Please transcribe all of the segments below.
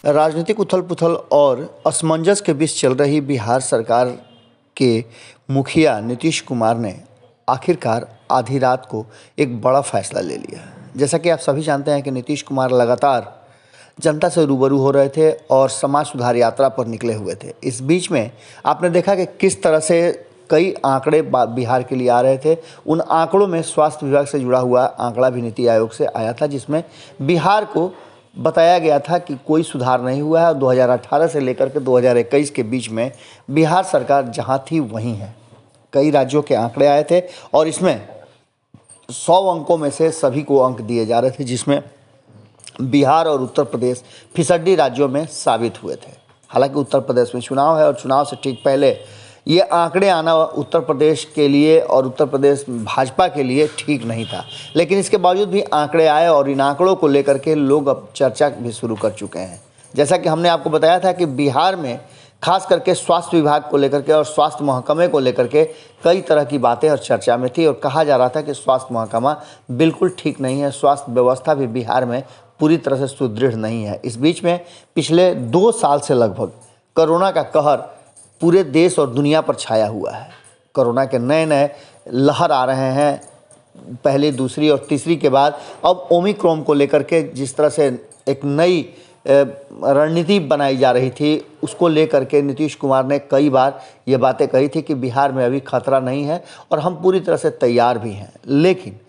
राजनीतिक उथल-पुथल और असमंजस के बीच चल रही बिहार सरकार के मुखिया नीतीश कुमार ने आखिरकार आधी रात को एक बड़ा फैसला ले लिया। जैसा कि आप सभी जानते हैं कि नीतीश कुमार लगातार जनता से रूबरू हो रहे थे और समाज सुधार यात्रा पर निकले हुए थे। इस बीच में आपने देखा कि किस तरह से कई आंकड़े बिहार के लिए आ रहे थे। उन आंकड़ों में स्वास्थ्य विभाग से जुड़ा हुआ आंकड़ा भी नीति आयोग से आया था, जिसमें बिहार को बताया गया था कि कोई सुधार नहीं हुआ है और 2018 से लेकर के 2021 के बीच में बिहार सरकार जहां थी वहीं है। कई राज्यों के आंकड़े आए थे और इसमें 100 अंकों में से सभी को अंक दिए जा रहे थे, जिसमें बिहार और उत्तर प्रदेश फिसड्डी राज्यों में साबित हुए थे। हालांकि उत्तर प्रदेश में चुनाव है और चुनाव से ठीक पहले ये आंकड़े आना उत्तर प्रदेश के लिए और उत्तर प्रदेश भाजपा के लिए ठीक नहीं था, लेकिन इसके बावजूद भी आंकड़े आए और इन आंकड़ों को लेकर के लोग अब चर्चा भी शुरू कर चुके हैं। जैसा कि हमने आपको बताया था कि बिहार में खास करके स्वास्थ्य विभाग को लेकर के और स्वास्थ्य महकमे को लेकर के कई तरह की बातें और चर्चा में थी और कहा जा रहा था कि स्वास्थ्य महकमा बिल्कुल ठीक नहीं है, स्वास्थ्य व्यवस्था भी बिहार में पूरी तरह से सुदृढ़ नहीं है। इस बीच में पिछले 2 साल से लगभग कोरोना का कहर पूरे देश और दुनिया पर छाया हुआ है। कोरोना के नए नए लहर आ रहे हैं, पहली, दूसरी और तीसरी के बाद अब ओमिक्रॉन को लेकर के जिस तरह से एक नई रणनीति बनाई जा रही थी, उसको लेकर के नीतीश कुमार ने कई बार ये बातें कही थी कि बिहार में अभी खतरा नहीं है और हम पूरी तरह से तैयार भी हैं। लेकिन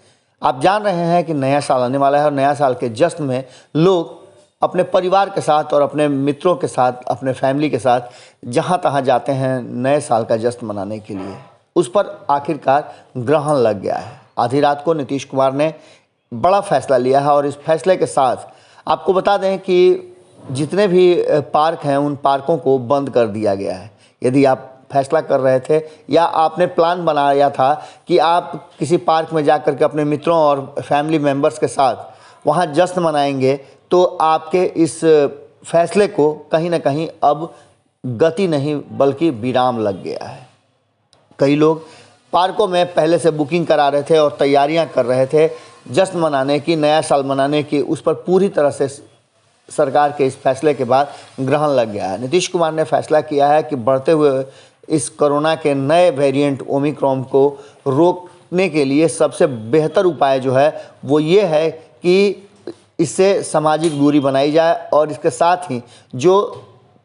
आप जान रहे हैं कि नया साल आने वाला है और नया साल के जश्न में लोग अपने परिवार के साथ और अपने मित्रों के साथ, अपने फैमिली के साथ जहाँ तहाँ जाते हैं नए साल का जश्न मनाने के लिए। उस पर आखिरकार ग्रहण लग गया है। आधी रात को नीतीश कुमार ने बड़ा फैसला लिया है और इस फैसले के साथ आपको बता दें कि जितने भी पार्क हैं उन पार्कों को बंद कर दिया गया है। यदि आप फैसला कर रहे थे या आपने प्लान बनाया था कि आप किसी पार्क में जाकर के अपने मित्रों और फैमिली मेम्बर्स के साथ वहाँ जश्न मनाएंगे, तो आपके इस फैसले को कहीं ना कहीं अब गति नहीं बल्कि विराम लग गया है। कई लोग पार्कों में पहले से बुकिंग करा रहे थे और तैयारियां कर रहे थे जश्न मनाने की, नया साल मनाने की। उस पर पूरी तरह से सरकार के इस फैसले के बाद ग्रहण लग गया है। नीतीश कुमार ने फैसला किया है कि बढ़ते हुए इस कोरोना के नए वेरिएंट ओमिक्रॉन को रोकने के लिए सबसे बेहतर उपाय जो है वो ये है कि इससे सामाजिक दूरी बनाई जाए और इसके साथ ही जो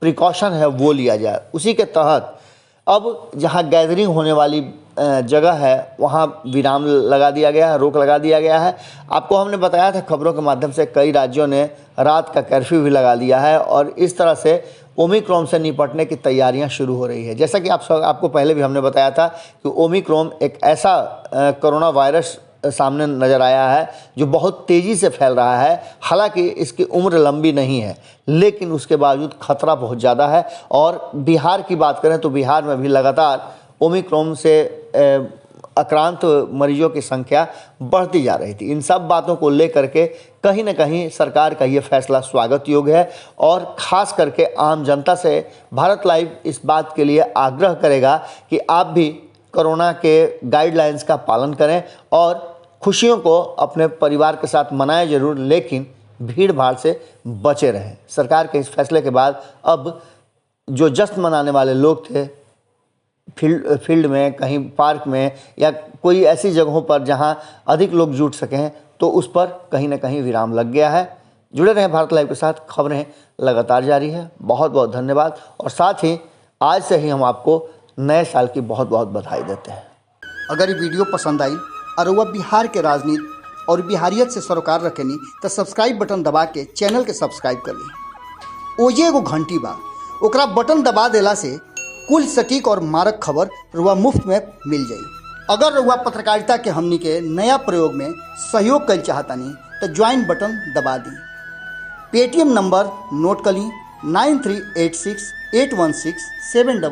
प्रिकॉशन है वो लिया जाए। उसी के तहत अब जहां गैदरिंग होने वाली जगह है वहां विराम लगा दिया गया है, रोक लगा दिया गया है। आपको हमने बताया था खबरों के माध्यम से कई राज्यों ने रात का कर्फ्यू भी लगा दिया है और इस तरह से ओमिक्रॉन से निपटने की तैयारियां शुरू हो रही है। जैसा कि आपको पहले भी हमने बताया था कि ओमिक्रॉन एक ऐसा कोरोना वायरस सामने नज़र आया है जो बहुत तेज़ी से फैल रहा है। हालांकि इसकी उम्र लंबी नहीं है, लेकिन उसके बावजूद खतरा बहुत ज़्यादा है। और बिहार की बात करें तो बिहार में भी लगातार ओमिक्रॉन से आक्रांत मरीजों की संख्या बढ़ती जा रही थी। इन सब बातों को लेकर के कहीं ना कहीं सरकार का ये फैसला स्वागत योग्य है और ख़ास करके आम जनता से भारत लाइव इस बात के लिए आग्रह करेगा कि आप भी कोरोना के गाइडलाइंस का पालन करें और खुशियों को अपने परिवार के साथ मनाएं जरूर, लेकिन भीड़ भाड़ से बचे रहें। सरकार के इस फैसले के बाद अब जो जश्न मनाने वाले लोग थे फील्ड में, कहीं पार्क में या कोई ऐसी जगहों पर जहां अधिक लोग जुट सकें, तो उस पर कहीं ना कहीं विराम लग गया है। जुड़े रहें भारत लाइव के साथ, खबरें लगातार जारी है। बहुत बहुत धन्यवाद और साथ ही आज से ही हम आपको नए साल की बहुत बहुत बधाई देते हैं। अगर ये वीडियो पसंद आई और वह बिहार के राजनीति और बिहारियत से सरोकार रखेनी तो सब्सक्राइब बटन दबा के चैनल के सब्सक्राइब कर ली। ओजे एगो घंटी बा, ओकरा बटन दबा देला से कुल सटीक और मारक खबर रुआ मुफ्त में मिल जाई। अगर रुआ पत्रकारिता के हमनी के नया प्रयोग में सहयोग कर चाहतानी तो ज्वाइन बटन दबा दी। पेटीएम नंबर नोट कर ली 93868167